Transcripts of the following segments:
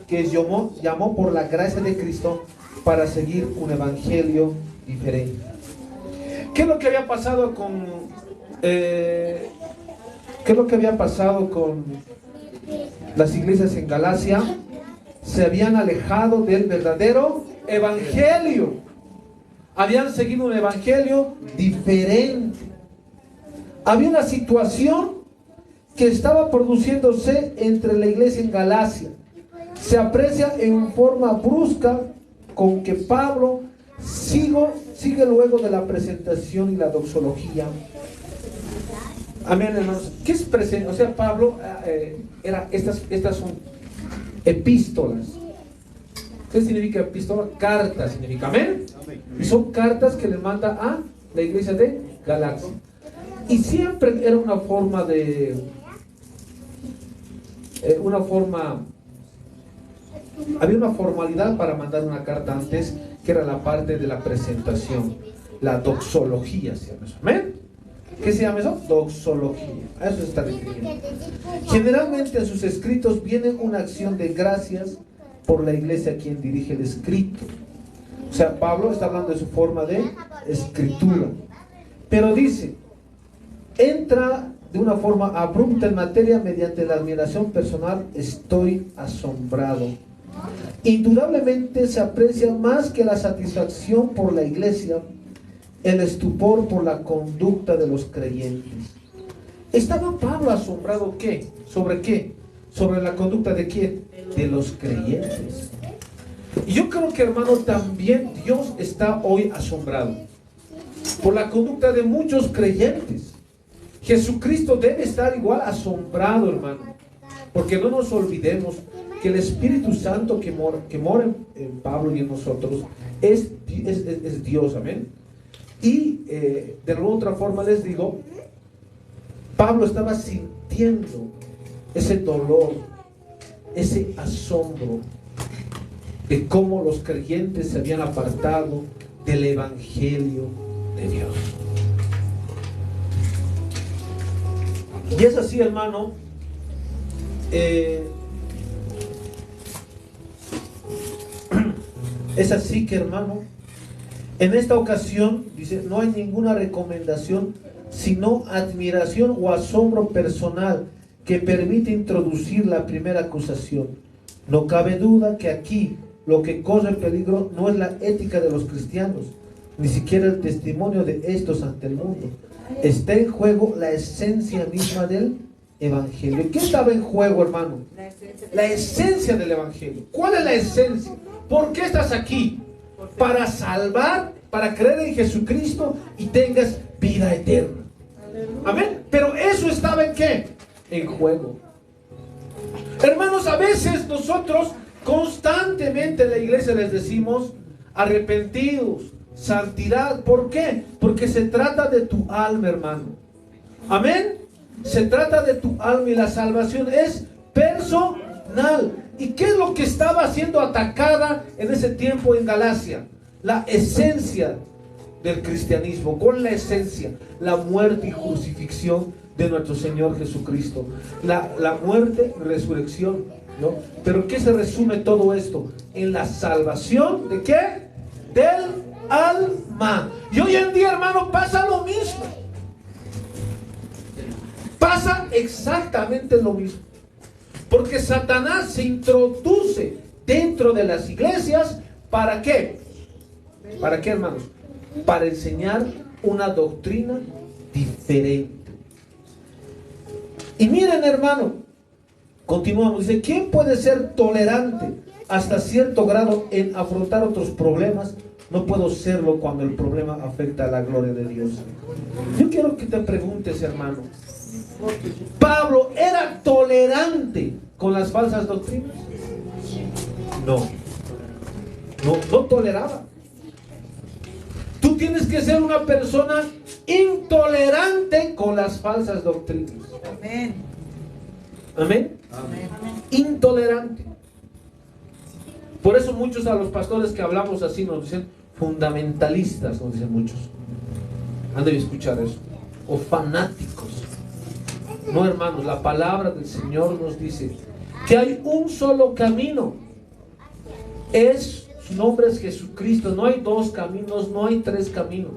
que llamó por la gracia de Cristo para seguir un evangelio diferente. ¿Qué es lo que había pasado con las iglesias en Galacia? Se habían alejado del verdadero evangelio. Habían seguido un evangelio diferente. Había una situación que estaba produciéndose entre la iglesia en Galacia. Se aprecia en forma brusca con que Pablo sigue luego de la presentación y la doxología. Amén, hermanos. ¿Qué es presentación? O sea, Pablo estas son epístolas. ¿Qué significa epístola? Cartas significa, amén. Y son cartas que le manda a la iglesia de Galacia. Y siempre era una forma había una formalidad para mandar una carta antes, que era la parte de la presentación, la doxología se llama eso, amén. ¿Qué se llama eso? Doxología. A eso se está refiriendo. Generalmente en sus escritos viene una acción de gracias por la iglesia a quien dirige el escrito. O sea, Pablo está hablando de su forma de escritura, pero dice, entra de una forma abrupta en materia mediante la admiración personal. Estoy asombrado. Indudablemente se aprecia más que la satisfacción por la iglesia, el estupor por la conducta de los creyentes. ¿Estaba Pablo asombrado qué? ¿Sobre qué? ¿Sobre la conducta de quién? De los creyentes. Y yo creo que, hermano, también Dios está hoy asombrado por la conducta de muchos creyentes. Jesucristo debe estar igual asombrado, hermano, porque no nos olvidemos que el Espíritu Santo que mora en Pablo y en nosotros es Dios, amén. Y de alguna otra forma les digo, Pablo estaba sintiendo ese dolor, ese asombro de cómo los creyentes se habían apartado del Evangelio de Dios. Y es así, hermano, es así que, hermano, en esta ocasión, dice, no hay ninguna recomendación, sino admiración o asombro personal que permite introducir la primera acusación. No cabe duda que aquí lo que corre peligro no es la ética de los cristianos, ni siquiera el testimonio de estos ante el mundo. Está en juego la esencia misma del Evangelio. ¿Qué estaba en juego, hermano? La esencia del Evangelio. ¿Cuál es la esencia? ¿Por qué estás aquí? Para salvar, para creer en Jesucristo y tengas vida eterna. Amén. Pero eso estaba en qué? En juego. Hermanos, a veces nosotros constantemente en la iglesia les decimos arrepentidos, santidad. ¿Por qué? Porque se trata de tu alma, hermano. Amén. Se trata de tu alma y la salvación es personal. ¿Y qué es lo que estaba siendo atacada en ese tiempo en Galacia? La esencia del cristianismo. ¿Cuál es la esencia? La muerte y crucifixión de nuestro Señor Jesucristo. La muerte y resurrección, ¿no? Pero ¿qué se resume todo esto? En la salvación ¿de qué? Del alma. Y hoy en día, hermano, pasa lo mismo. Pasa exactamente lo mismo. Porque Satanás se introduce dentro de las iglesias. ¿Para qué? ¿Para qué, hermanos? Para enseñar una doctrina diferente. Y miren, hermano, continuamos. Dice, ¿quién puede ser tolerante hasta cierto grado en afrontar otros problemas? No puedo serlo cuando el problema afecta a la gloria de Dios. Yo quiero que te preguntes, hermano, ¿Pablo era tolerante con las falsas doctrinas? No toleraba. Tú tienes que ser una persona intolerante con las falsas doctrinas. Amén. Amén. Amén. Intolerante. Por eso muchos a los pastores que hablamos así nos dicen fundamentalistas, nos dicen muchos. Han de escuchar eso. O fanáticos. No, hermanos, la palabra del Señor nos dice que hay un solo camino Su nombre es Jesucristo. No hay dos caminos, no hay tres caminos.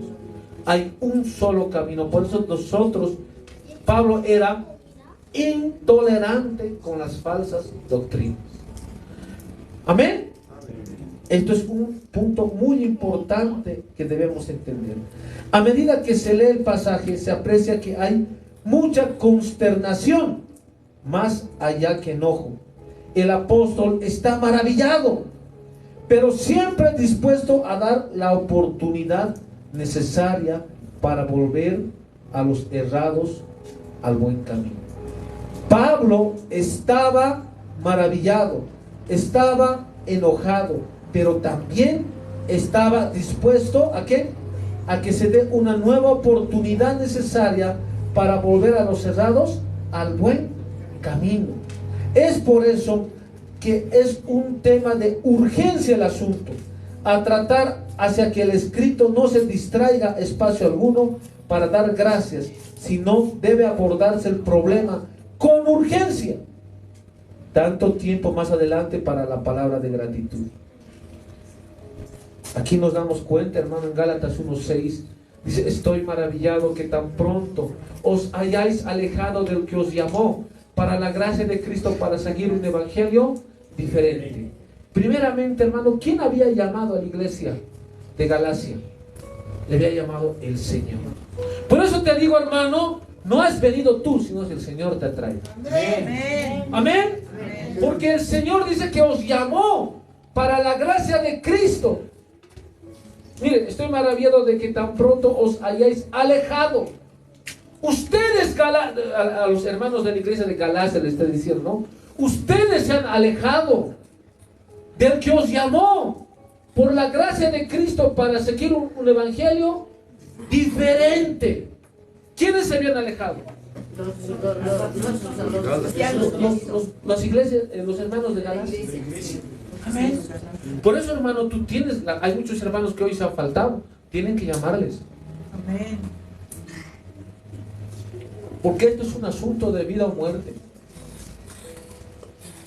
Hay un solo camino. Por eso Pablo era intolerante con las falsas doctrinas. Amén. Esto es un punto muy importante que debemos entender. A medida que se lee el pasaje, se aprecia que hay mucha consternación, más allá que enojo. El apóstol está maravillado, pero siempre dispuesto a dar la oportunidad necesaria para volver a los errados al buen camino. Pablo estaba maravillado, estaba enojado, pero también estaba dispuesto ¿a qué? A que se dé una nueva oportunidad necesaria para volver a los errados al buen camino. Es por eso que es un tema de urgencia el asunto, a tratar hacia que el escrito no se distraiga espacio alguno para dar gracias, sino debe abordarse el problema con urgencia. Tanto tiempo más adelante para la palabra de gratitud. Aquí nos damos cuenta, hermano, en Gálatas 1:6 dice: estoy maravillado que tan pronto os hayáis alejado del que os llamó para la gracia de Cristo, para seguir un evangelio diferente. Primeramente, hermano, ¿quién había llamado a la iglesia de Galacia? Le había llamado el Señor. Por eso te digo, hermano, no has venido tú, sino que el Señor te trae. Amén. Amén. Porque el Señor dice que os llamó para la gracia de Cristo. Mire, estoy maravillado de que tan pronto os hayáis alejado. Ustedes, a los hermanos de la iglesia de Galacia les está diciendo, ¿no? Ustedes se han alejado del que os llamó por la gracia de Cristo para seguir un evangelio diferente. ¿Quiénes se habían alejado? Las iglesias, los hermanos de Galacia. Amén. Por eso, hermano, hay muchos hermanos que hoy se han faltado. Tienen que llamarles. Amén. Porque esto es un asunto de vida o muerte.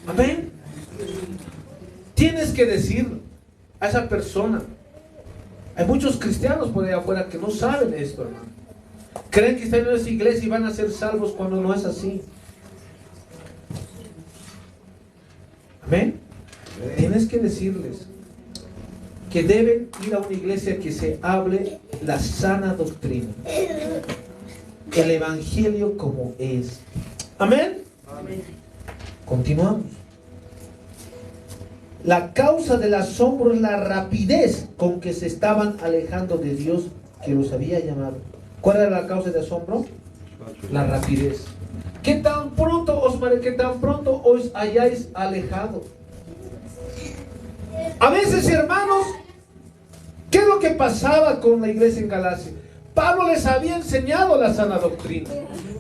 Amén. Tienes que decir a esa persona. Hay muchos cristianos por ahí afuera que no saben esto, hermano. Creen que están en esa iglesia y van a ser salvos cuando no es así. Amén. Tienes que decirles que deben ir a una iglesia que se hable la sana doctrina, el evangelio como es. Amén. Amén. Continuamos. La causa del asombro es la rapidez con que se estaban alejando de Dios que los había llamado. ¿Cuál era la causa de asombro? La rapidez. Que tan pronto os hayáis alejado. A veces, hermanos, ¿qué es lo que pasaba con la iglesia en Galacia? Pablo les había enseñado la sana doctrina.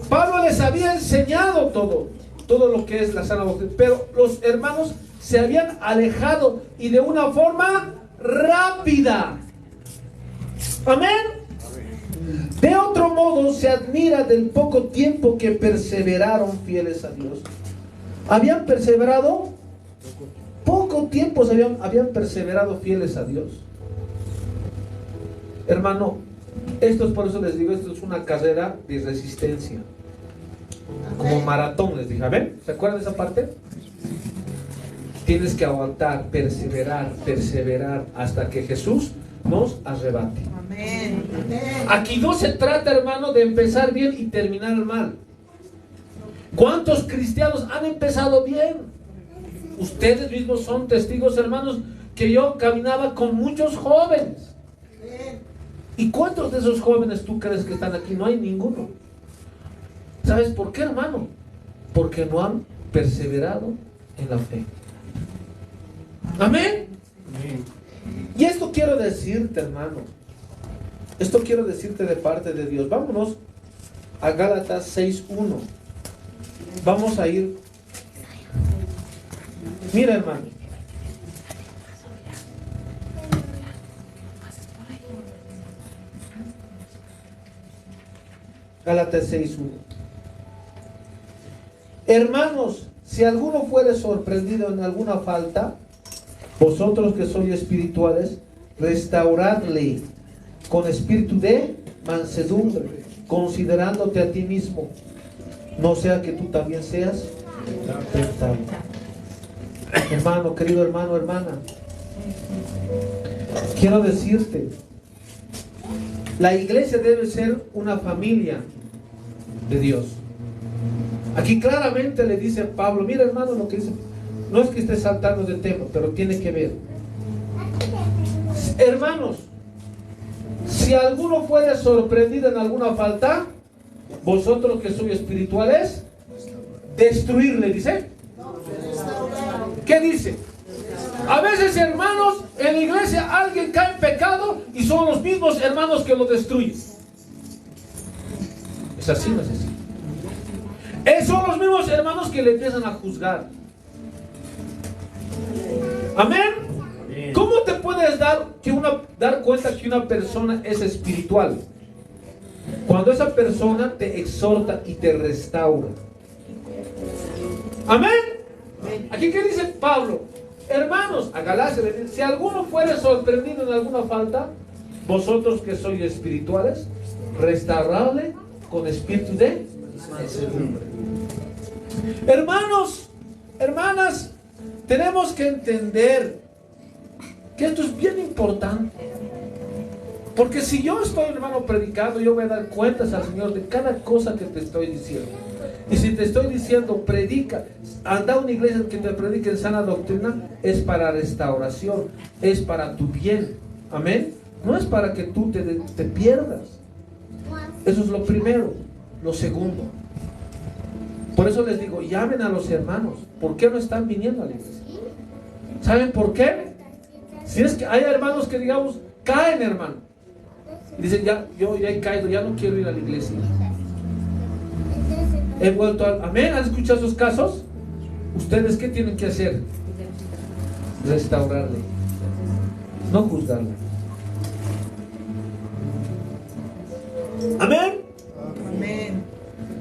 Pablo les había enseñado todo lo que es la sana doctrina. Pero los hermanos se habían alejado y de una forma rápida. Amén. De otro modo, se admira del poco tiempo que perseveraron fieles a Dios. Habían perseverado poco tiempo, habían perseverado fieles a Dios. Hermano, esto es por eso les digo, esto es una carrera de resistencia. Como maratón, les dije. A ver, ¿se acuerdan de esa parte? Tienes que aguantar, perseverar hasta que Jesús nos arrebate. Amén. Aquí no se trata, hermano, de empezar bien y terminar mal. ¿Cuántos cristianos han empezado bien? Ustedes mismos son testigos, hermanos, que yo caminaba con muchos jóvenes. ¿Y cuántos de esos jóvenes tú crees que están aquí? No hay ninguno. ¿Sabes por qué, hermano? Porque no han perseverado en la fe. Amén. Y esto quiero decirte, hermano. Esto quiero decirte de parte de Dios. Vámonos a Gálatas 6:1. Vamos a ir. Mira, hermano. Gálatas 6:1. Hermanos, si alguno fuere sorprendido en alguna falta, Vosotros que sois espirituales, restauradle con espíritu de mansedumbre, considerándote a ti mismo, no sea que tú también seas tentado. Hermano, querido hermano, hermana, quiero decirte, la iglesia debe ser una familia de Dios. Aquí claramente le dice Pablo, mira hermano lo que dice, no es que esté saltando de tema, pero tiene que ver. Hermanos, si alguno fuere sorprendido en alguna falta, vosotros que sois espirituales, destruirle, dice. ¿Qué dice? A veces, hermanos, en la iglesia alguien cae en pecado y son los mismos hermanos que lo destruyen. Es así, no es así. Son los mismos hermanos que le empiezan a juzgar. Amén. ¿Cómo te puedes dar cuenta que una persona es espiritual? Cuando esa persona te exhorta y te restaura. Amén. Aquí que dice Pablo, hermanos, a Galacia le dice, si alguno fuere sorprendido en alguna falta, vosotros que sois espirituales, restauradle con espíritu de mansedumbre. Hermanos, hermanas, tenemos que entender que esto es bien importante. Porque si yo estoy, hermano, predicando, yo voy a dar cuentas al Señor de cada cosa que te estoy diciendo. Y si te estoy diciendo, predica, anda a una iglesia que te predique en sana doctrina, es para restauración, es para tu bien. Amén. No es para que tú te pierdas. Eso es lo primero. Lo segundo, por eso les digo, llamen a los hermanos. ¿Por qué no están viniendo a la iglesia? ¿Saben por qué? Si es que hay hermanos que, digamos, caen, hermano, y dicen, yo ya he caído, ya no quiero ir a la iglesia. He vuelto a... Amén. ¿Han escuchado esos casos? ¿Ustedes qué tienen que hacer? Restaurarle, no juzgarle. Amén. Amén.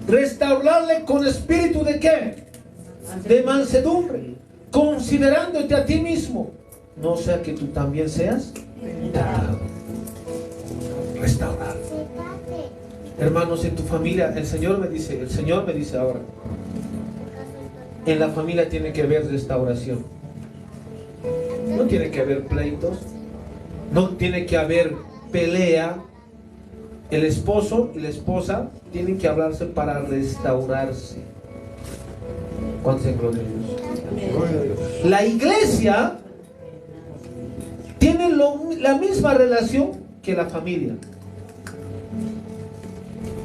Restaurarle con espíritu de ¿qué? De mansedumbre, considerándote a ti mismo, no sea que tú también seas tentado. Restaurar. Hermanos, en tu familia, el Señor me dice ahora, en la familia tiene que haber restauración. No tiene que haber pleitos, no tiene que haber pelea. El esposo y la esposa tienen que hablarse para restaurarse. ¿Cuántos en gloria a Dios? La iglesia tiene la misma relación que la familia.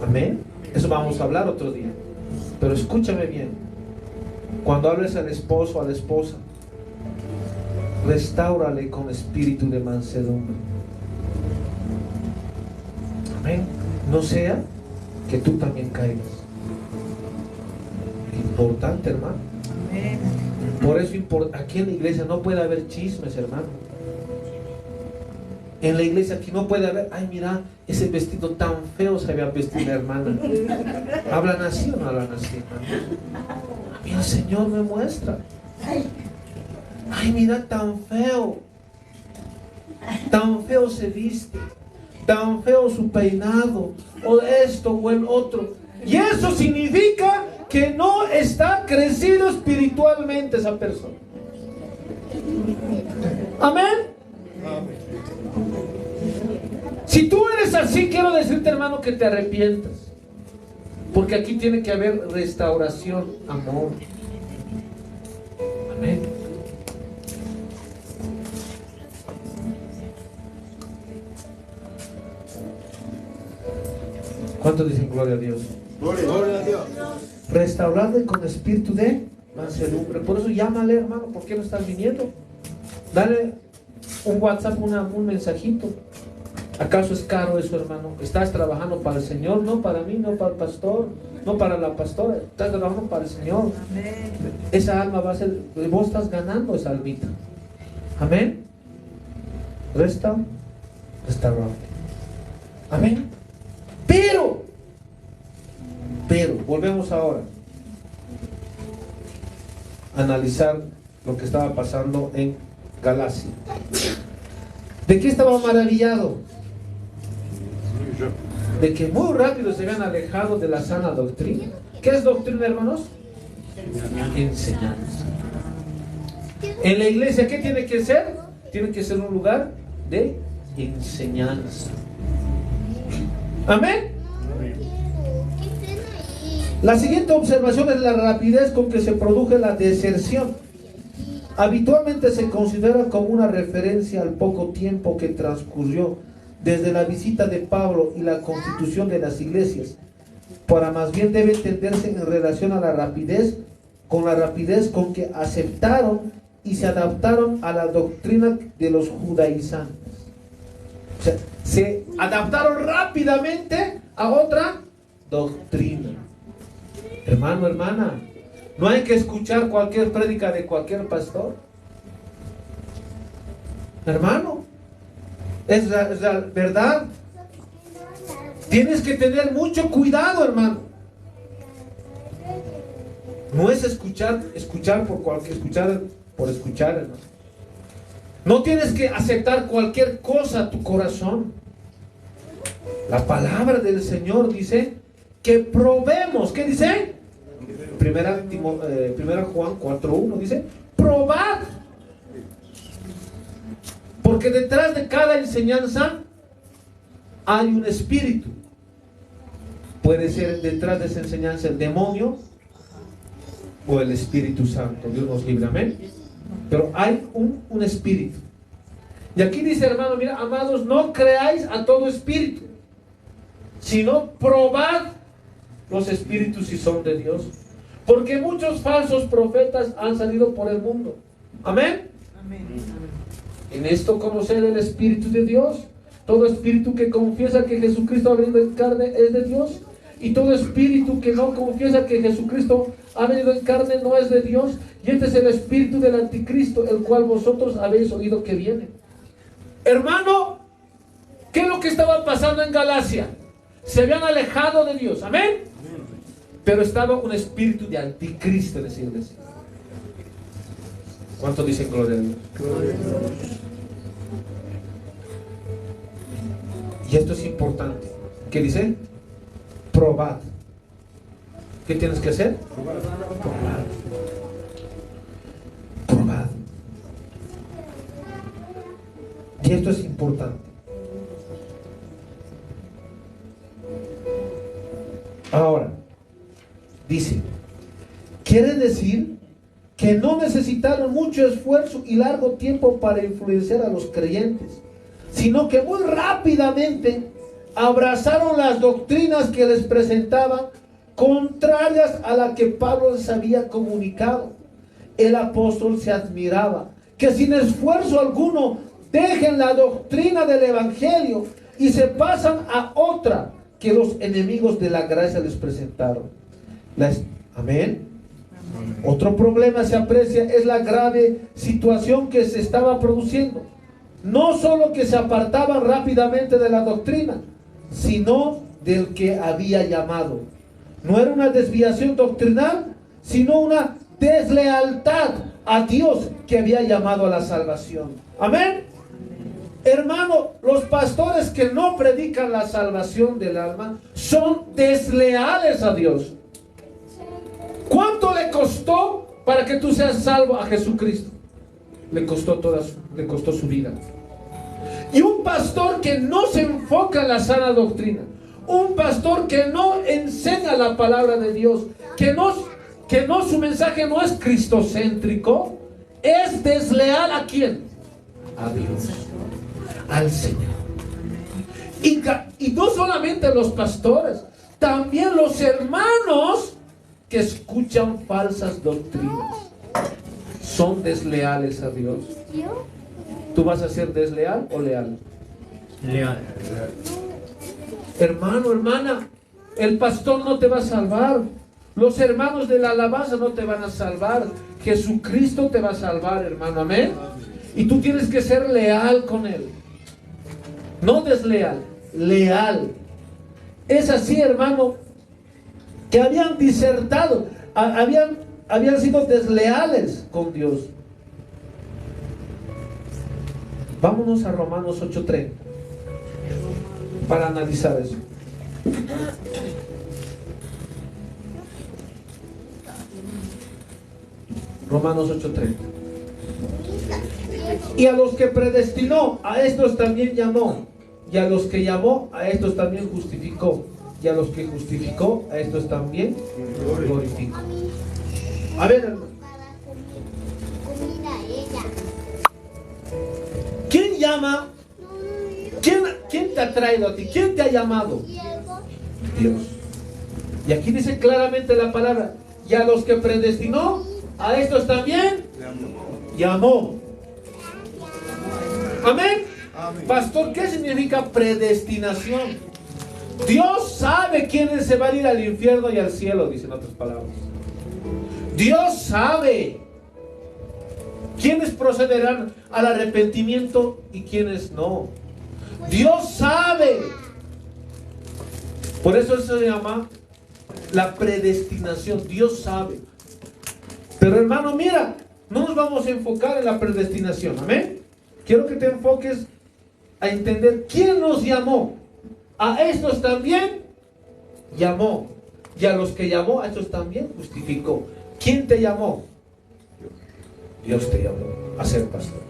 Amén. Eso vamos a hablar otro día. Pero escúchame bien. Cuando hables al esposo o a la esposa, restáurale con espíritu de mansedumbre. Amén. No sea que tú también caigas. Importante, hermano. Amén. Por eso aquí en la iglesia no puede haber chismes, hermano. En la iglesia aquí no puede haber, ay, mira, ese vestido tan feo se había vestido la hermana. ¿Hablan así o no hablan así, hermano? A mí el Señor me muestra. Ay, mira, tan feo se viste, tan feo su peinado, o esto o el otro. Y eso significa que no está crecido espiritualmente esa persona. Amén. Si tú eres así, quiero decirte, hermano, que te arrepientas, porque aquí tiene que haber restauración, amor. Amén. ¿Cuántos dicen gloria a Dios? Gloria a Dios. Restaurarle con espíritu de mansedumbre. Por eso llámale, hermano. ¿Por qué no estás viniendo? Dale un WhatsApp, un mensajito. ¿Acaso es caro eso, hermano? ¿Estás trabajando para el Señor? No para mí, no para el pastor, no para la pastora. Estás trabajando para el Señor. Amén. Esa alma va a ser, vos estás ganando esa almita. Amén. Restaurante. Amén. Pero, volvemos ahora a analizar lo que estaba pasando en Galacia. ¿De qué estaba maravillado? De que muy rápido se habían alejado de la sana doctrina. ¿Qué es doctrina, hermanos? Enseñanza. En la iglesia, ¿qué tiene que ser? Tiene que ser un lugar de enseñanza. Amén. La siguiente observación es la rapidez con que se produjo la deserción. Habitualmente se considera como una referencia al poco tiempo que transcurrió desde la visita de Pablo y la constitución de las iglesias. Para más bien debe entenderse en relación a la rapidez con que aceptaron y se adaptaron a la doctrina de los judaizantes. O sea, se adaptaron rápidamente a otra doctrina. Hermano, hermana, no hay que escuchar cualquier prédica de cualquier pastor. Hermano, es la verdad. Tienes que tener mucho cuidado, hermano. No es escuchar por escuchar, hermano. No tienes que aceptar cualquier cosa a tu corazón. La palabra del Señor dice que probemos. ¿Qué dice? Primera Juan 4:1 dice: probad. Porque detrás de cada enseñanza hay un espíritu. Puede ser detrás de esa enseñanza el demonio o el Espíritu Santo. Dios nos libre, amén. Pero hay un espíritu. Y aquí dice, hermano, mira, amados, no creáis a todo espíritu, sino probad los espíritus si son de Dios. Porque muchos falsos profetas han salido por el mundo. Amén. Amén. En esto conocer el Espíritu de Dios. Todo espíritu que confiesa que Jesucristo ha venido en carne es de Dios. Y todo espíritu que no confiesa que Jesucristo ha venido en carne no es de Dios. Y este es el espíritu del anticristo, el cual vosotros habéis oído que viene. Hermano, ¿qué es lo que estaba pasando en Galacia? Se habían alejado de Dios. Amén. Pero estaba un espíritu de anticristo en esa iglesia. ¿Cuánto dicen gloria a Dios? Gloria a Dios. Y esto es importante. ¿Qué dice? Probad. ¿Qué tienes que hacer? Probad. Probad. Y esto es importante. Ahora, dice, quiere decir que no necesitaron mucho esfuerzo y largo tiempo para influenciar a los creyentes, sino que muy rápidamente abrazaron las doctrinas que les presentaban, contrarias a la que Pablo les había comunicado. El apóstol se admiraba que sin esfuerzo alguno dejen la doctrina del evangelio y se pasan a otra que los enemigos de la gracia les presentaron. Amén. Otro problema se aprecia es la grave situación que se estaba produciendo. No solo que se apartaban rápidamente de la doctrina, sino del que había llamado. No era una desviación doctrinal, sino una deslealtad a Dios que había llamado a la salvación. Amén. Hermano, los pastores que no predican la salvación del alma son desleales a Dios. ¿Cuánto le costó para que tú seas salvo a Jesucristo? Le costó su vida. Y un pastor que no se enfoca en la sana doctrina, un pastor que no enseña la palabra de Dios, que no su mensaje no es cristocéntrico, es desleal ¿a quién? A Dios, al Señor. Y no solamente los pastores, también los hermanos que escuchan falsas doctrinas son desleales a Dios. ¿Tú vas a ser desleal o leal? Leal. Hermano, hermana, el pastor no te va a salvar. Los hermanos de la alabanza no te van a salvar. Jesucristo te va a salvar, hermano. Amén. Y tú tienes que ser leal con Él. No desleal, leal. Es así, hermano, que habían disertado, habían sido desleales con Dios. Vámonos a Romanos 8:30 para analizar eso. Romanos 8:30. Y a los que predestinó, a estos también llamó. Y a los que llamó, a estos también justificó. Y a los que justificó, a estos también glorificó. A ver, hermano. ¿Quién llama? ¿Quién te ha traído a ti? ¿Quién te ha llamado? Dios. Y aquí dice claramente la palabra. Y a los que predestinó, a estos también llamó. Amén. Pastor, ¿qué significa predestinación? Dios sabe quiénes se van a ir al infierno y al cielo, dicen otras palabras. Dios sabe quiénes procederán al arrepentimiento y quiénes no. Dios sabe. Por eso se llama la predestinación. Dios sabe. Pero hermano, mira, no nos vamos a enfocar en la predestinación. Amén. Quiero que te enfoques a entender quién nos llamó. A estos también llamó. Y a los que llamó, a estos también justificó. ¿Quién te llamó? Dios te llamó a ser pastor.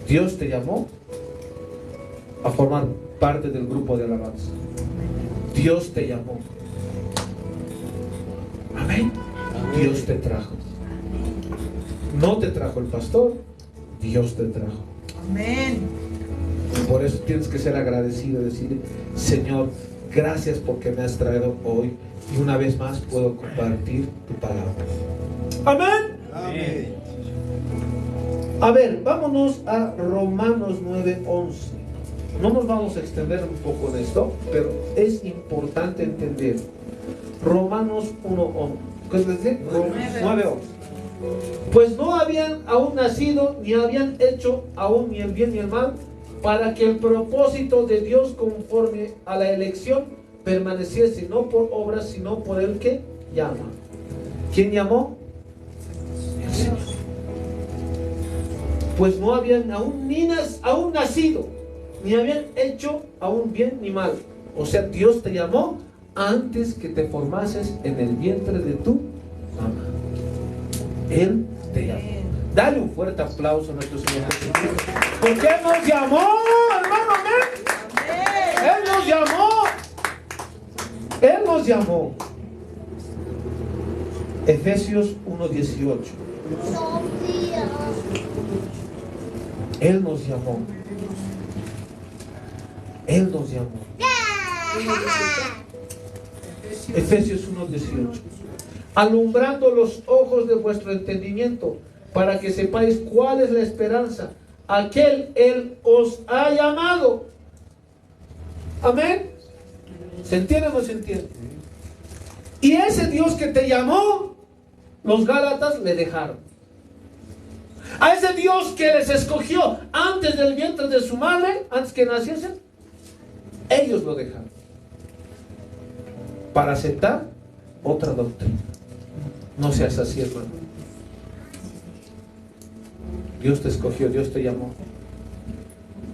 Dios te llamó a formar parte del grupo de alabanza. Dios te llamó. Amén. Dios te trajo. No te trajo el pastor, Dios te trajo. Amén. Y por eso tienes que ser agradecido y decirle: Señor, gracias porque me has traído hoy y una vez más puedo compartir tu palabra. Amén. Amén. A ver, vámonos a Romanos 9:11. No nos vamos a extender un poco en esto, pero es importante entender. Romanos 1:11. ¿Qué es decir? 9:11. Pues no habían aún nacido, ni habían hecho aún ni el bien ni el mal, para que el propósito de Dios conforme a la elección permaneciese, no por obras, sino por el que llama. ¿Quién llamó? El Señor. Pues no habían aún nacido, ni habían hecho aún bien ni mal. O sea, Dios te llamó antes que te formases en el vientre de tu mamá. Él te llamó. Dale un fuerte aplauso a nuestro Señor Jesucristo. Porque Él nos llamó, hermano. Amén. Él nos llamó. Él nos llamó. Efesios 1:18. Él nos llamó. Él nos llamó. Efesios 1:18. Alumbrando los ojos de vuestro entendimiento, para que sepáis cuál es la esperanza a que Él os ha llamado. Amén. ¿Se entiende o no se entiende? Y ese Dios que te llamó, los Gálatas le dejaron. A ese Dios que les escogió antes del vientre de su madre, antes que naciesen, ellos lo dejaron para aceptar otra doctrina. No seas así, hermano. Dios te escogió, Dios te llamó.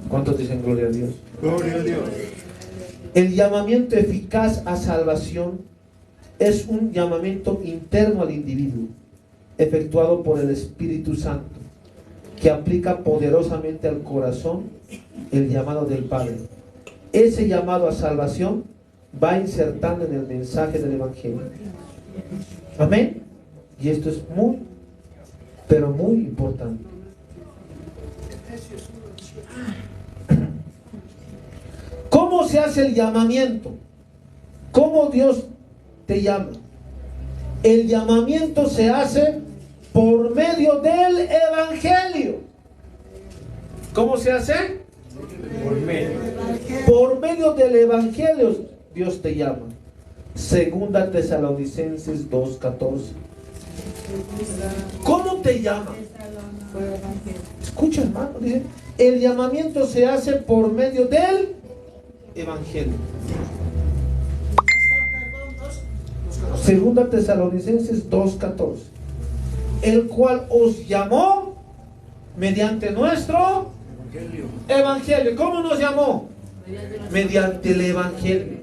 ¿Cuántos dicen gloria a Dios? Gloria a Dios. El llamamiento eficaz a salvación es un llamamiento interno al individuo, efectuado por el Espíritu Santo, que aplica poderosamente al corazón el llamado del Padre. Ese llamado a salvación va insertando en el mensaje del Evangelio. Amén. Y esto es muy, pero muy importante. ¿Cómo se hace el llamamiento? ¿Cómo Dios te llama? El llamamiento se hace por medio del Evangelio. ¿Cómo se hace? Por medio del Evangelio Dios te llama. Segunda Tesalonicenses 2:14. ¿Cómo te llama? Escucha, hermano, dice, el llamamiento se hace por medio del Evangelio. Segunda Tesalonicenses 2:14. El cual os llamó mediante nuestro Evangelio. ¿Cómo nos llamó? Mediante el Evangelio.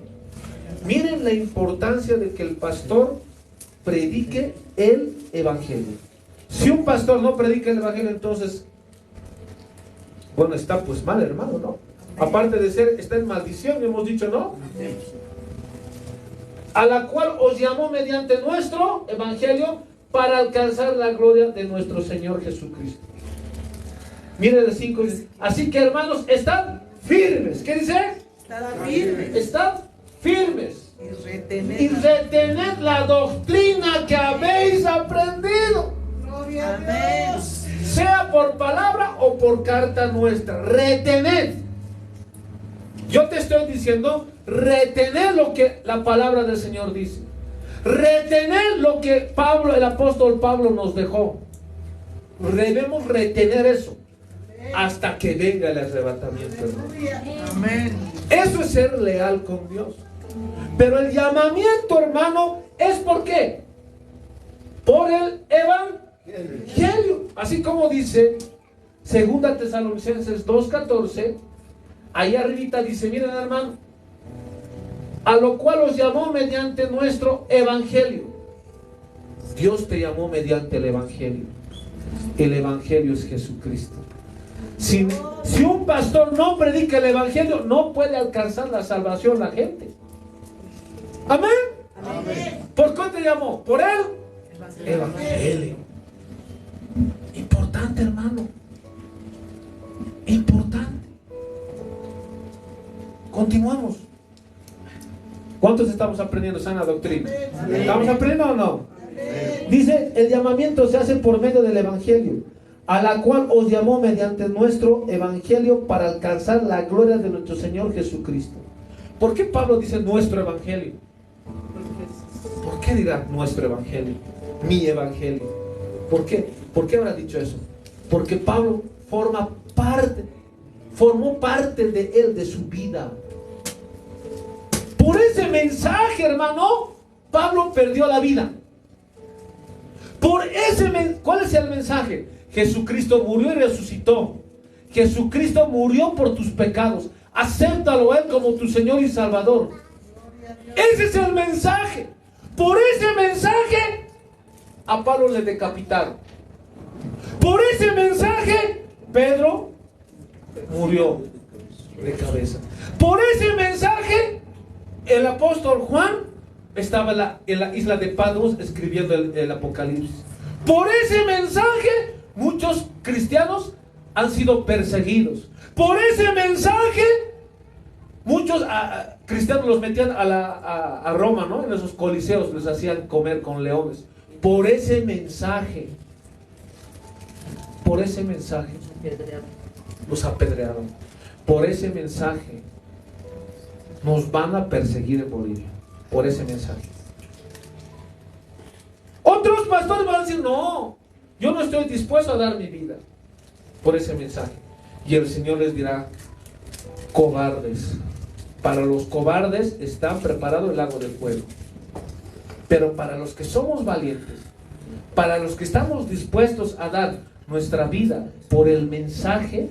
Miren la importancia de que el pastor predique el Evangelio. Si un pastor no predica el Evangelio, entonces, bueno, está pues mal, hermano, ¿no? Aparte de ser, está en maldición, hemos dicho, ¿no? A la cual os llamó mediante nuestro Evangelio para alcanzar la gloria de nuestro Señor Jesucristo. Miren el 5, así que hermanos, estad firmes. ¿Qué dice? Estad firmes. Estad firmes. Y Retened. retened la doctrina que habéis aprendido, Amén. sea por palabra o por carta nuestra. Retened. Yo te estoy diciendo, retened lo que la palabra del Señor dice. Retened lo que Pablo, el apóstol Pablo nos dejó. Debemos retener eso hasta que venga el arrebatamiento, hermano. Amén. Eso es ser leal con Dios. Pero el llamamiento, hermano, ¿es por qué? Por el Evangelio. Así como dice 2 Tesalonicenses 2:14, ahí arribita dice, miren, hermano, a lo cual os llamó mediante nuestro Evangelio. Dios te llamó mediante el Evangelio. El Evangelio es Jesucristo. Si un pastor no predica el Evangelio, no puede alcanzar la salvación la gente. Amén. Amén. ¿Por qué te llamó? Por el Evangelio. Importante, hermano. Importante. Continuamos. ¿Cuántos estamos aprendiendo sana doctrina? ¿Estamos aprendiendo o no? Dice, el llamamiento se hace por medio del Evangelio, a la cual os llamó mediante nuestro Evangelio para alcanzar la gloria de nuestro Señor Jesucristo. ¿Por qué Pablo dice nuestro Evangelio? ¿Por qué dirá nuestro Evangelio? Mi Evangelio. ¿Por qué? ¿Por qué habrá dicho eso? Porque Pablo formó parte de él, de su vida. Por ese mensaje, hermano, Pablo perdió la vida. ¿Cuál es el mensaje? Jesucristo murió y resucitó. Jesucristo murió por tus pecados. Acéptalo a Él como tu Señor y Salvador. Ese es el mensaje. Por ese mensaje a Pablo le decapitaron. Por ese mensaje Pedro murió de cabeza. Por ese mensaje el apóstol Juan estaba en la isla de Patmos escribiendo el Apocalipsis. Por ese mensaje muchos cristianos han sido perseguidos. Por ese mensaje muchos cristianos los metían a Roma, ¿no? En esos coliseos les hacían comer con leones. Por ese mensaje los apedrearon. Por ese mensaje nos van a perseguir en Bolivia. Por ese mensaje. Otros pastores van a decir, no, yo no estoy dispuesto a dar mi vida por ese mensaje. Y el Señor les dirá, cobardes. Para los cobardes está preparado el lago de fuego. Pero para los que somos valientes, para los que estamos dispuestos a dar nuestra vida por el mensaje,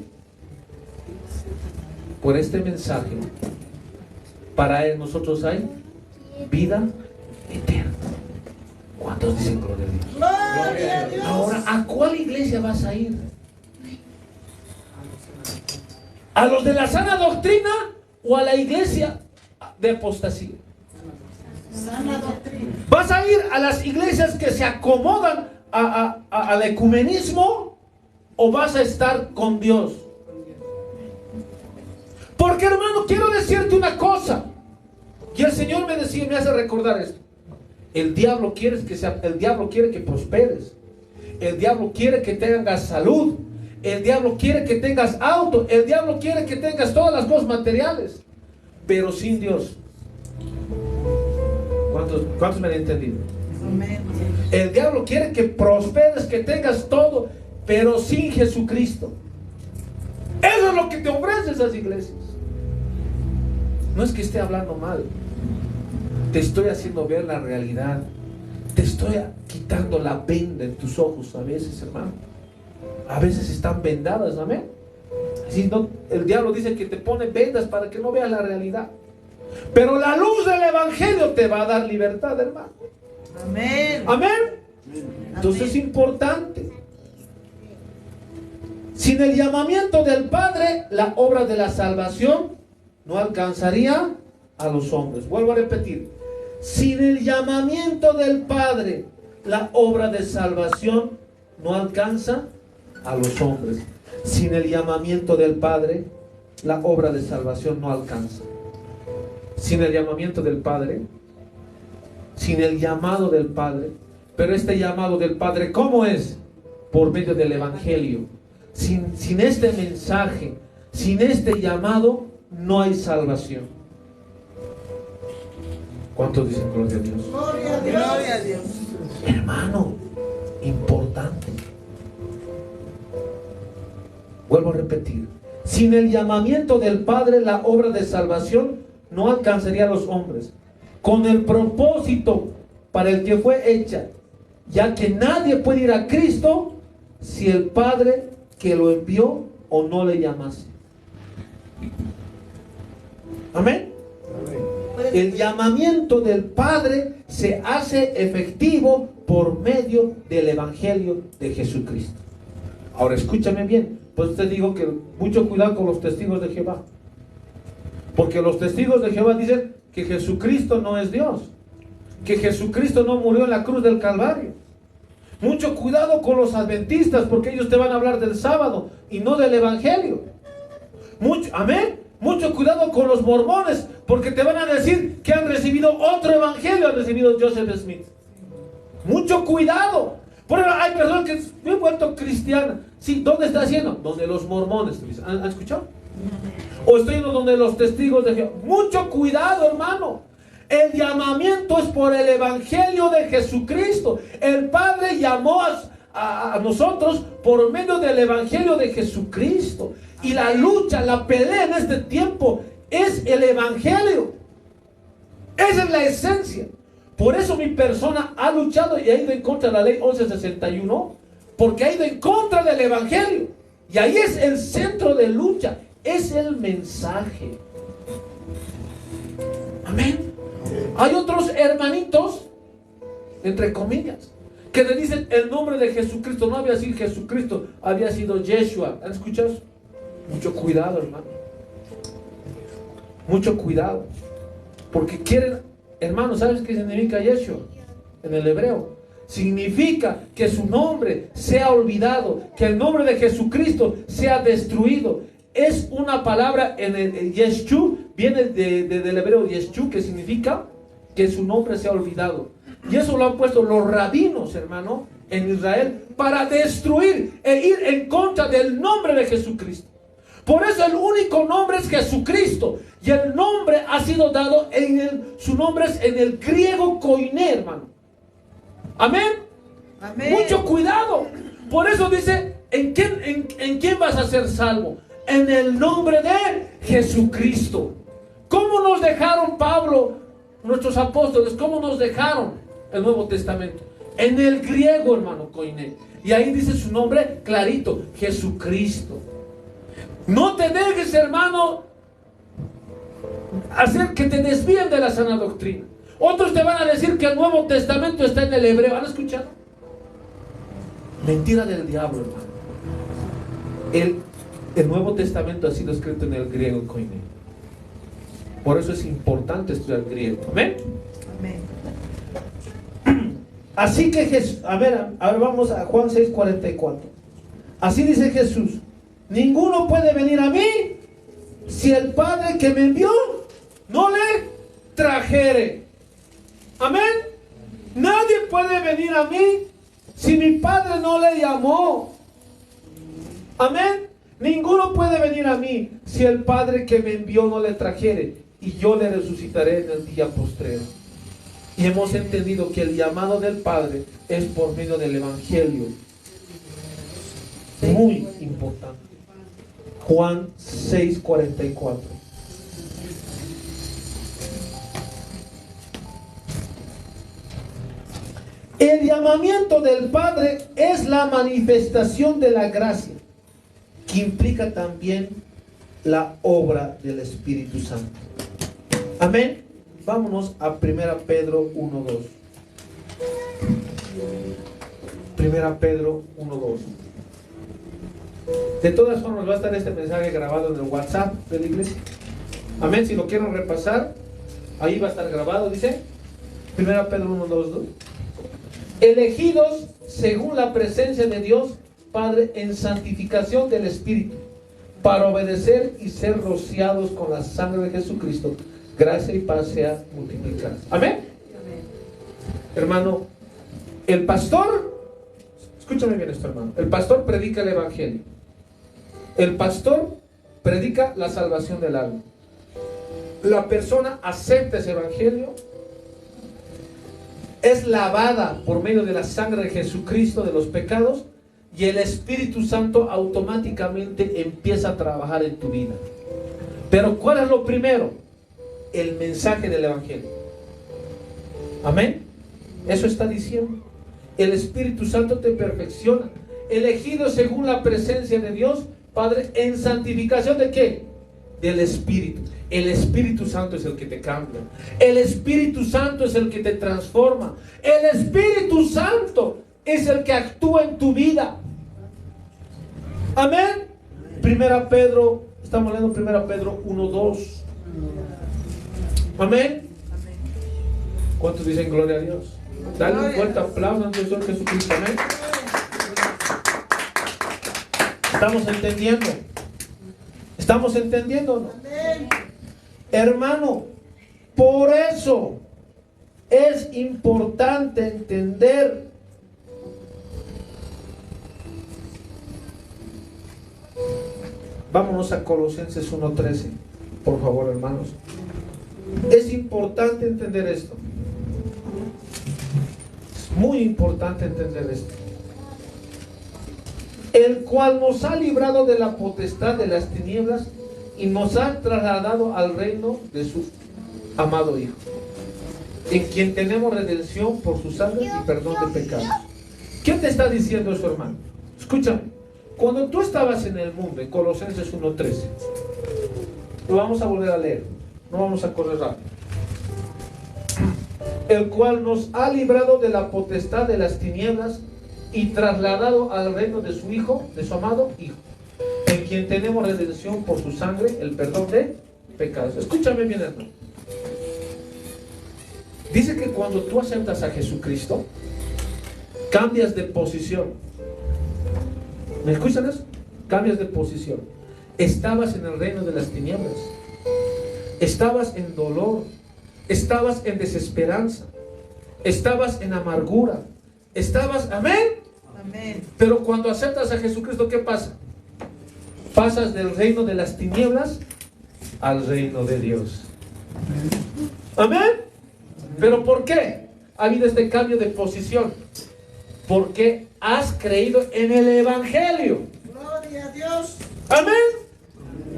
por este mensaje, para él nosotros hay vida eterna. ¿Cuántos dicen gloria a Dios? Gloria a Dios. Ahora, ¿a cuál iglesia vas a ir? ¿A los de la sana doctrina o a la iglesia de apostasía? Sana doctrina. ¿Vas a ir a las iglesias que se acomodan al ecumenismo o vas a estar con Dios? Porque, hermano, quiero decirte una cosa. Y el Señor me decía, me hace recordar esto. El diablo quiere que prosperes. El diablo quiere que tengas salud. El diablo quiere que tengas auto. El diablo quiere que tengas todas las cosas materiales. Pero sin Dios. ¿Cuántos me han entendido? Amén. El diablo quiere que prosperes, que tengas todo, pero sin Jesucristo. Eso es lo que te ofrecen esas iglesias. No es que esté hablando mal. Te estoy haciendo ver la realidad. Te estoy quitando la venda en tus ojos a veces, hermano. A veces están vendadas, amén. Si no, el diablo dice que te pone vendas para que no veas la realidad. Pero la luz del evangelio te va a dar libertad, hermano. Amén. Amén. Entonces es importante. Sin el llamamiento del Padre, la obra de la salvación no alcanzaría a los hombres. Vuelvo a repetir. Sin el llamamiento del Padre, la obra de salvación no alcanza a los hombres. Sin el llamamiento del Padre, la obra de salvación no alcanza. Sin el llamamiento del Padre, sin el llamado del Padre. Pero este llamado del Padre, ¿cómo es? Por medio del Evangelio. Sin este mensaje, sin este llamado, no hay salvación. ¿Cuántos dicen gloria a Dios? Gloria a Dios. Gloria a Dios. Hermano, importante. Vuelvo a repetir. Sin el llamamiento del Padre, la obra de salvación no alcanzaría a los hombres. Con el propósito para el que fue hecha, ya que nadie puede ir a Cristo si el Padre que lo envió o no le llamase. Amén. El llamamiento del Padre se hace efectivo por medio del Evangelio de Jesucristo. Ahora escúchame bien, pues te digo que mucho cuidado con los testigos de Jehová. Porque los testigos de Jehová dicen que Jesucristo no es Dios, que Jesucristo no murió en la cruz del Calvario. Mucho cuidado con los adventistas, porque ellos te van a hablar del sábado y no del Evangelio. Amén. Mucho cuidado con los mormones, porque te van a decir que han recibido otro evangelio, han recibido Joseph Smith. Mucho cuidado. Por ejemplo, hay personas que me he vuelto cristiana. Sí, ¿dónde está haciendo? Donde los mormones. ¿Han escuchado? O estoy yendo donde los testigos de Jehová. Mucho cuidado, hermano. El llamamiento es por el evangelio de Jesucristo. El Padre llamó a nosotros por medio del evangelio de Jesucristo. Y la lucha, la pelea en este tiempo es el evangelio. Esa es la esencia. Por eso mi persona ha luchado y ha ido en contra de la ley 1161, porque ha ido en contra del evangelio. Y ahí es el centro de lucha, es el mensaje. Amén. Hay otros hermanitos, entre comillas, que le dicen el nombre de Jesucristo. No había sido Jesucristo, había sido Yeshua. ¿Han escuchado eso? Mucho cuidado, hermano. Mucho cuidado. Porque quieren, hermano, ¿sabes qué significa Yeshua? En el hebreo. Significa que su nombre sea olvidado, que el nombre de Jesucristo sea destruido. Es una palabra en el Yeshu, viene del hebreo Yeshu, que significa que su nombre sea olvidado. Y eso lo han puesto los rabinos, hermano, en Israel, para destruir e ir en contra del nombre de Jesucristo. Por eso el único nombre es Jesucristo. Y el nombre ha sido dado su nombre es en el griego koiné, hermano. Amén. Amén. Mucho cuidado. Por eso dice, ¿en quién vas a ser salvo? En el nombre de Jesucristo. ¿Cómo nos dejaron Pablo, nuestros apóstoles? ¿Cómo nos dejaron el Nuevo Testamento? En el griego, hermano, koiné. Y ahí dice su nombre clarito, Jesucristo. No te dejes, hermano, hacer que te desvíen de la sana doctrina. Otros te van a decir que el Nuevo Testamento está en el hebreo. ¿Han escuchado? Mentira del diablo, hermano. El Nuevo Testamento ha sido escrito en el griego koiné. Por eso es importante estudiar griego. ¿Amén? Amén. Así que Jesús, a ver, vamos a Juan 6:44. Así dice Jesús: ninguno puede venir a mí si el Padre que me envió no le trajere. Amén. Nadie puede venir a mí si mi Padre no le llamó. Amén. Ninguno puede venir a mí si el Padre que me envió no le trajere, y yo le resucitaré en el día postrero. Y hemos entendido que el llamado del Padre es por medio del Evangelio. Muy importante. Juan 6:44. El llamamiento del Padre es la manifestación de la gracia que implica también la obra del Espíritu Santo. Amén. Vámonos a 1 Pedro 1:2. 1 Pedro 1:2. De todas formas va a estar este mensaje grabado en el WhatsApp de la iglesia. Amén. Si lo quieren repasar, ahí va a estar grabado. Dice 1 Pedro 1:2, ¿no? Elegidos según la presencia de Dios Padre en santificación del Espíritu, para obedecer y ser rociados con la sangre de Jesucristo, gracia y paz sea multiplicadas. Amén. Hermano, el pastor, escúchame bien esto, hermano. El pastor predica el evangelio. El pastor predica la salvación del alma. La persona acepta ese evangelio, es lavada por medio de la sangre de Jesucristo de los pecados, y el Espíritu Santo automáticamente empieza a trabajar en tu vida. Pero ¿cuál es lo primero? El mensaje del evangelio. Amén. Eso está diciendo. El Espíritu Santo te perfecciona. Elegido según la presencia de Dios Padre en santificación ¿de qué? Del Espíritu. El Espíritu Santo es el que te cambia. El Espíritu Santo es el que te transforma. El Espíritu Santo es el que actúa en tu vida. Amén. 1 Pedro, estamos leyendo 1 Pedro 1:2. Amén. ¿Cuántos dicen gloria a Dios? Dale un fuerte aplauso al Señor Jesucristo. Amén. ¿Estamos entendiendo? ¿Estamos entendiendo o no? Hermano, por eso es importante entender vámonos a Colosenses 1:13, por favor, hermanos. Es importante entender esto. Es muy importante entender esto. El cual nos ha librado de la potestad de las tinieblas y nos ha trasladado al reino de su amado Hijo, en quien tenemos redención por su sangre y perdón de pecados. ¿Qué te está diciendo eso, hermano? Escúchame. Cuando tú estabas en el mundo, en Colosenses 1:13, lo vamos a volver a leer, no vamos a correr rápido. El cual nos ha librado de la potestad de las tinieblas y trasladado al reino de su Hijo, de su amado Hijo, en quien tenemos redención por su sangre, el perdón de pecados. Escúchame bien, hermano. Dice que cuando tú aceptas a Jesucristo, cambias de posición. ¿Me escuchan eso? Cambias de posición. Estabas en el reino de las tinieblas. Estabas en dolor. Estabas en desesperanza. Estabas en amargura. Estabas, amén. Amén. Pero cuando aceptas a Jesucristo, ¿qué pasa? Pasas del reino de las tinieblas al reino de Dios. Amén. ¿Pero por qué ha habido este cambio de posición? Porque has creído en el evangelio. Gloria a Dios. Amén.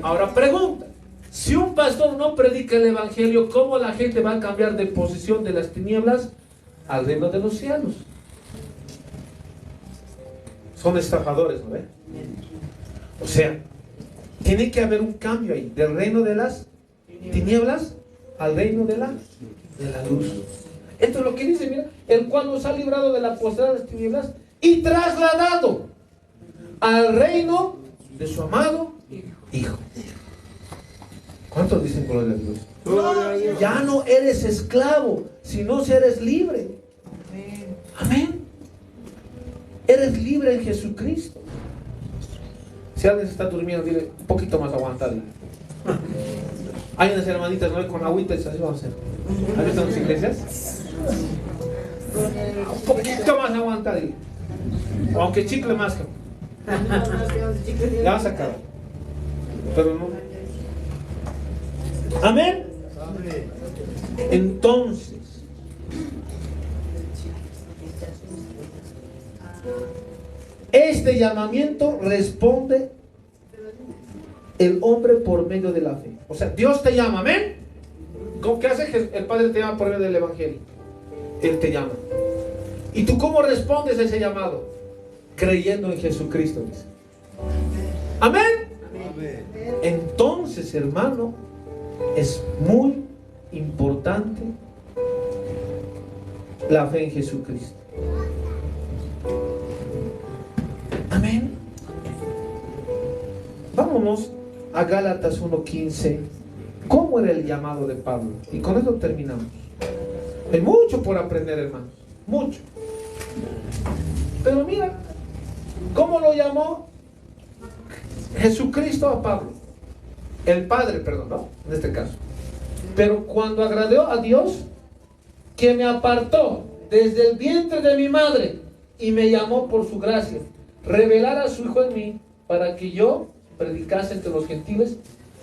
Ahora pregunta, si un pastor no predica el evangelio, ¿cómo la gente va a cambiar de posición de las tinieblas al reino de los cielos? Son estafadores, ¿no ve? O sea, tiene que haber un cambio ahí, del reino de las tinieblas al reino de la luz. Esto es lo que dice, mira, el cual nos ha librado de la potestad de las tinieblas y trasladado al reino de su amado Hijo. ¿Cuántos dicen gloria a Dios? Gloria a Dios. Ya no eres esclavo, sino que eres libre. Amén. Amén. Eres libre en Jesucristo. Si alguien se está durmiendo, dile un poquito más aguantadle. Hay unas hermanitas, ¿no? Con agüita, así vamos a hacer. ¿Has visto en las iglesias? Un poquito más aguantadle. Aunque chicle más. Ya vas a acabar. Pero no. Amén. Entonces, este llamamiento responde el hombre por medio de la fe. O sea, Dios te llama, amén. ¿Qué hace? El Padre te llama por medio del Evangelio. Él te llama. ¿Y tú cómo respondes a ese llamado? Creyendo en Jesucristo, dice. Amén. Amén. Entonces, hermano, es muy importante la fe en Jesucristo. Amén. Vámonos a Gálatas 1:15. ¿Cómo era el llamado de Pablo? Y con eso terminamos. Hay mucho por aprender, hermanos. Mucho. Pero mira, ¿cómo lo llamó Jesucristo a Pablo? El Padre, perdón, ¿no? En este caso. Pero cuando agradó a Dios, que me apartó desde el vientre de mi madre y me llamó por su gracia, revelar a su Hijo en mí, para que yo predicase entre los gentiles,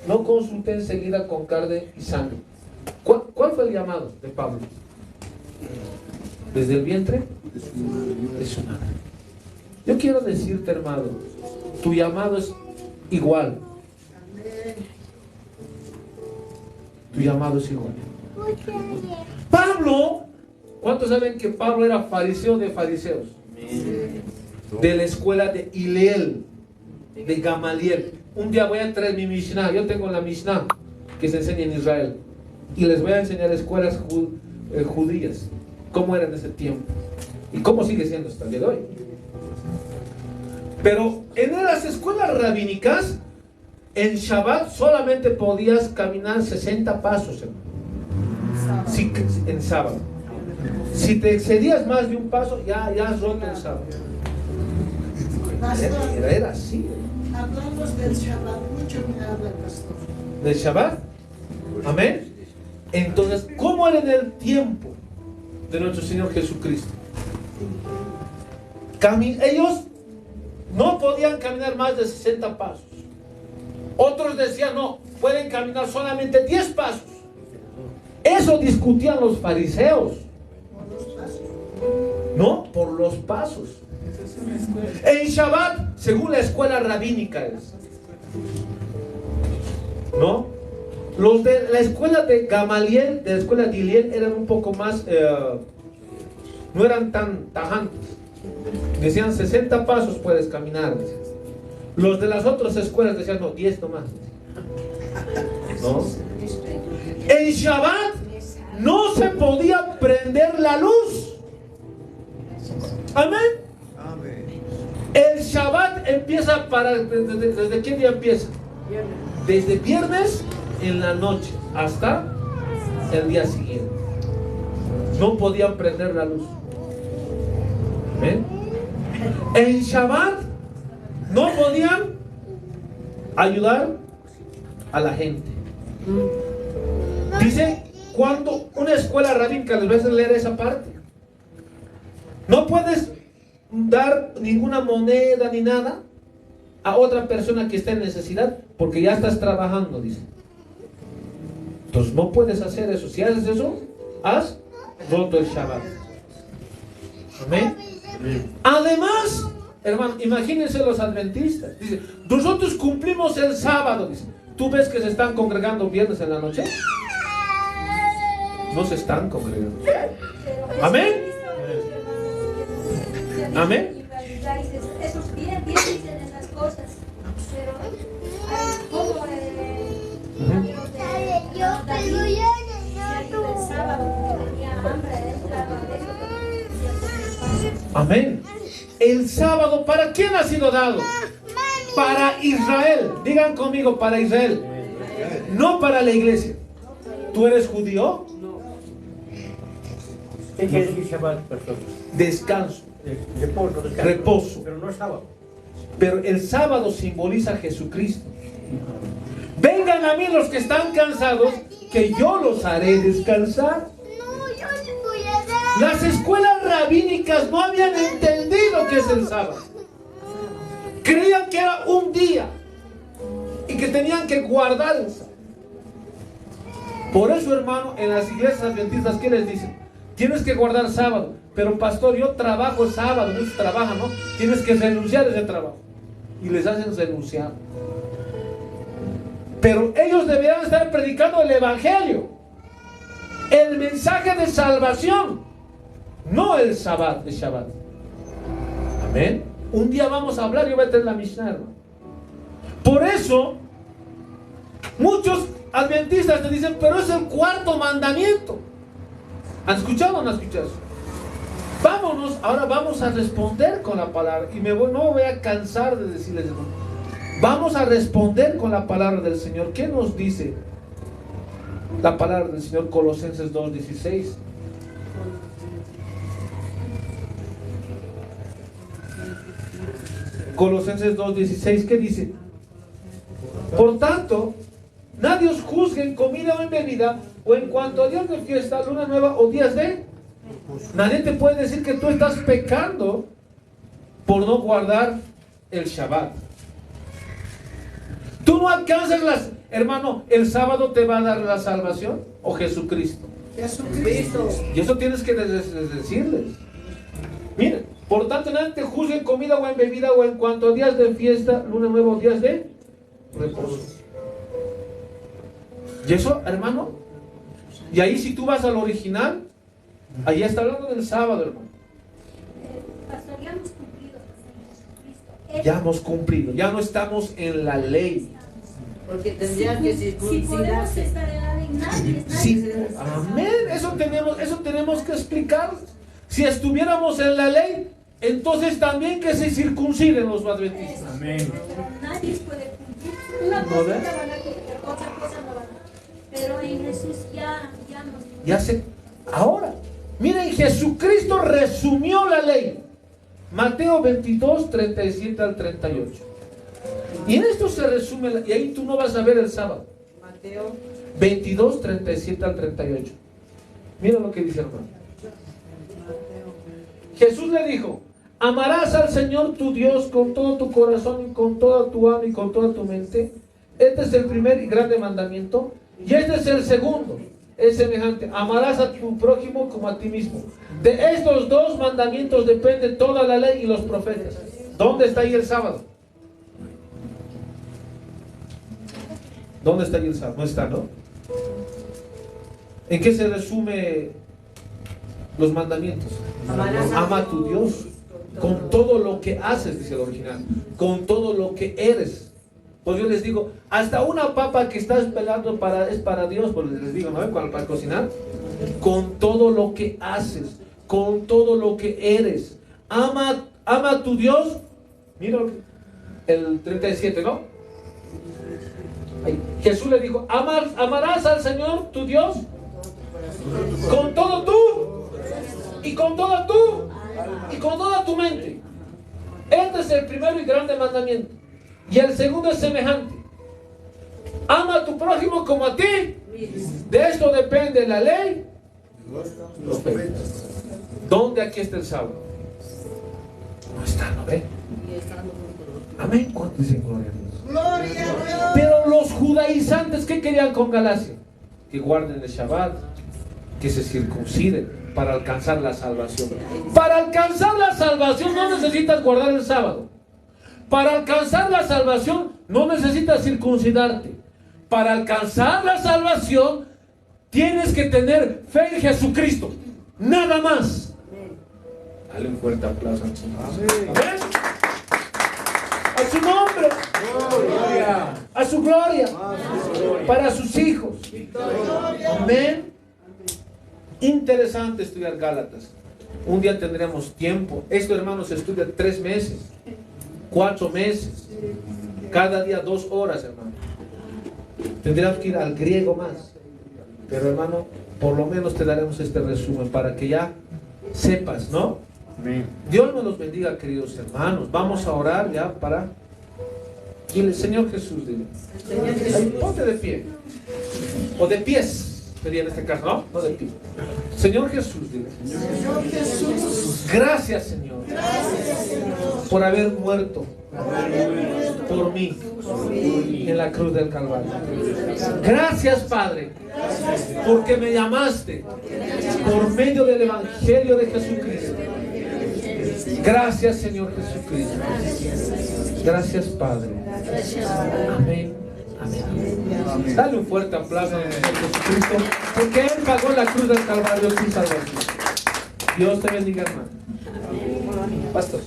no consulté enseguida con carne y sangre. ¿Cuál fue el llamado de Pablo? Desde el vientre de su madre. Yo quiero decirte, hermano, tu llamado es igual. Tu llamado es igual. Pablo, ¿cuántos saben que Pablo era fariseo de fariseos? De la escuela de Hillel, de Gamaliel. Un día voy a traer mi Mishnah. Yo tengo la Mishnah que se enseña en Israel. Y les voy a enseñar escuelas judías. Cómo era en ese tiempo. Y cómo sigue siendo hasta el día de hoy. Pero en las escuelas rabínicas, en Shabbat solamente podías caminar 60 pasos, hermano. Sí, en sábado. Si te excedías más de un paso, ya has roto el sábado. Era así. Hablamos del Shabbat, mucho me habla el pastor. ¿Del Shabbat? Amén. Entonces, ¿cómo era en el tiempo de nuestro Señor Jesucristo? Ellos no podían caminar más de 60 pasos. Otros decían, no, pueden caminar solamente 10 pasos. Eso discutían los fariseos. No, por los pasos. En Shabbat, según la escuela rabínica es. ¿No? Los de la escuela de Gamaliel, de la escuela de Hillel, eran un poco más, no eran tan tajantes. Decían 60 pasos puedes caminar. Los de las otras escuelas decían, no, 10 nomás. ¿No? En Shabbat no se podía prender la luz. Amén. El Shabbat empieza ¿desde qué día empieza? Desde viernes en la noche hasta el día siguiente. No podían prender la luz. ¿Amén? En Shabbat no podían ayudar a la gente. Dice, cuando una escuela rabínica, les voy a hacer leer esa parte. No puedes dar ninguna moneda ni nada a otra persona que esté en necesidad, porque ya estás trabajando, dice. Entonces no puedes hacer eso. Si haces eso, has roto el Shabbat. Amén. Además, hermano, imagínense los adventistas. Dice, nosotros cumplimos el sábado. Dice, ¿tú ves que se están congregando viernes en la noche? No se están congregando. Amén. Amén. Esos bien dicen esas cosas, pero ¿cómo el sábado tenía hambre Amén. El sábado, ¿para quién ha sido dado? Para Israel. Digan conmigo, para Israel. No para la iglesia. ¿Tú eres judío? ¿Qué quiere decir Shabbat, pastor? Descanso. Reposo. Pero no es sábado. Pero el sábado simboliza a Jesucristo. Vengan a mí los que están cansados, que yo los haré descansar. Las escuelas rabínicas no habían entendido qué es el sábado. Creían que era un día y que tenían que guardar el sábado. Por eso, hermano, en las iglesias adventistas, ¿qué les dicen? Tienes que guardar sábado. Pero pastor, yo trabajo el sábado. Muchos trabajan, ¿no? Tienes que renunciar a ese trabajo. Y les hacen renunciar. Pero ellos deberían estar predicando el evangelio, el mensaje de salvación, no el Shabbat de Shabbat. Amén. Un día vamos a hablar, yo voy a tener la Mishnah, hermano. Por eso, muchos adventistas te dicen, pero es el cuarto mandamiento. ¿Han escuchado o no han escuchado? Vámonos, ahora vamos a responder con la palabra. Y no me voy a cansar de decirles eso. Vamos a responder con la palabra del Señor. ¿Qué nos dice la palabra del Señor? Colosenses 2:16. Colosenses 2:16, ¿qué dice? Por tanto, nadie os juzgue en comida o en bebida, o en cuanto a días de fiesta, luna nueva o días de... Nadie te puede decir que tú estás pecando por no guardar el Shabbat. Tú no alcanzas las... Hermano, ¿el sábado te va a dar la salvación o Jesucristo? Jesucristo. Y eso tienes que decirles. Miren, por tanto, nadie te juzgue en comida o en bebida, o en cuanto a días de fiesta, luna nueva o días de reposo. Y eso, hermano, y ahí si tú vas al original, ahí está hablando del sábado, hermano. Pastor, ya hemos cumplido con Jesucristo. Ya hemos cumplido, ya no estamos en la ley. Porque tendrían que Si podemos circuncidarse. estar en la ley, nadie Sí, amén, eso tenemos que explicar. Si estuviéramos en la ley, entonces también que se circunciden los adventistas. Amén. Nadie puede cumplir. Una ¿No cosa ves? la van a cumplir, otra cosa no van a. Pero en Jesús ya nos... Ya se... Ahora, miren, Jesucristo resumió la ley. Mateo 22, 37 al 38. Y en esto se resume, y ahí tú no vas a ver el sábado. Mateo 22, 37 al 38. Mira lo que dice, hermano. Jesús le dijo: amarás al Señor tu Dios con todo tu corazón y con toda tu alma y con toda tu mente. Este es el primer y grande mandamiento. Y este es el segundo, es semejante: amarás a tu prójimo como a ti mismo. De estos dos mandamientos depende toda la ley y los profetas. ¿Dónde está ahí el sábado? ¿Dónde está ahí el sábado? No está, ¿no? ¿En qué se resume los mandamientos? Ama a tu Dios con todo lo que haces, dice el original, con todo lo que eres. Pues yo les digo, hasta una papa que estás pelando es para Dios, pues les digo, ¿no? Para cocinar, con todo lo que haces, con todo lo que eres. Ama a tu Dios. Mira el 37, ¿no? Ahí. Jesús le dijo: amarás al Señor tu Dios con todo tú y con toda tú y con toda tu mente. Este es el primero y grande mandamiento. Y el segundo es semejante: ama a tu prójimo como a ti. De esto depende la ley, los profetas. ¿Dónde aquí está el sábado? No está, ¿no ve? Amén. ¿Cuántos dicen gloria a Dios? Gloria a Dios. Pero los judaizantes, ¿qué querían con Galacia? Que guarden el Shabbat, que se circunciden para alcanzar la salvación. Para alcanzar la salvación no necesitas guardar el sábado. Para alcanzar la salvación no necesitas circuncidarte. Para alcanzar la salvación tienes que tener fe en Jesucristo. Nada más. Dale un fuerte aplauso al Señor. Amén. A su nombre. A su gloria. Para sus hijos. Amén. Interesante estudiar Gálatas. Un día tendremos tiempo. Esto, hermanos, se estudia 3 meses, 4 meses. Cada día 2 horas, hermano. Tendríamos que ir al griego más. Pero, hermano, por lo menos te daremos este resumen para que ya sepas, ¿no? Amén. Dios nos los bendiga, queridos hermanos. Vamos a orar ya para... Dile: Señor Jesús, dile. Ahí, ponte de pie. O de pies. Sería en este caso, ¿no? No de pie. Señor Jesús, dile. Señor Jesús. Gracias, Señor, por haber muerto por mí en la cruz del Calvario. Gracias, Padre, porque me llamaste por medio del Evangelio de Jesucristo. Gracias, Señor Jesucristo. Gracias, Padre. Amén. Amén. Dale un fuerte aplauso al Señor Jesucristo, porque Él pagó la cruz del Calvario sin salvación. Dios te bendiga, hermano. Pastor.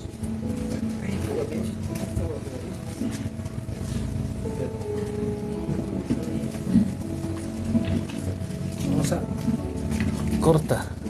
vamos a cortar.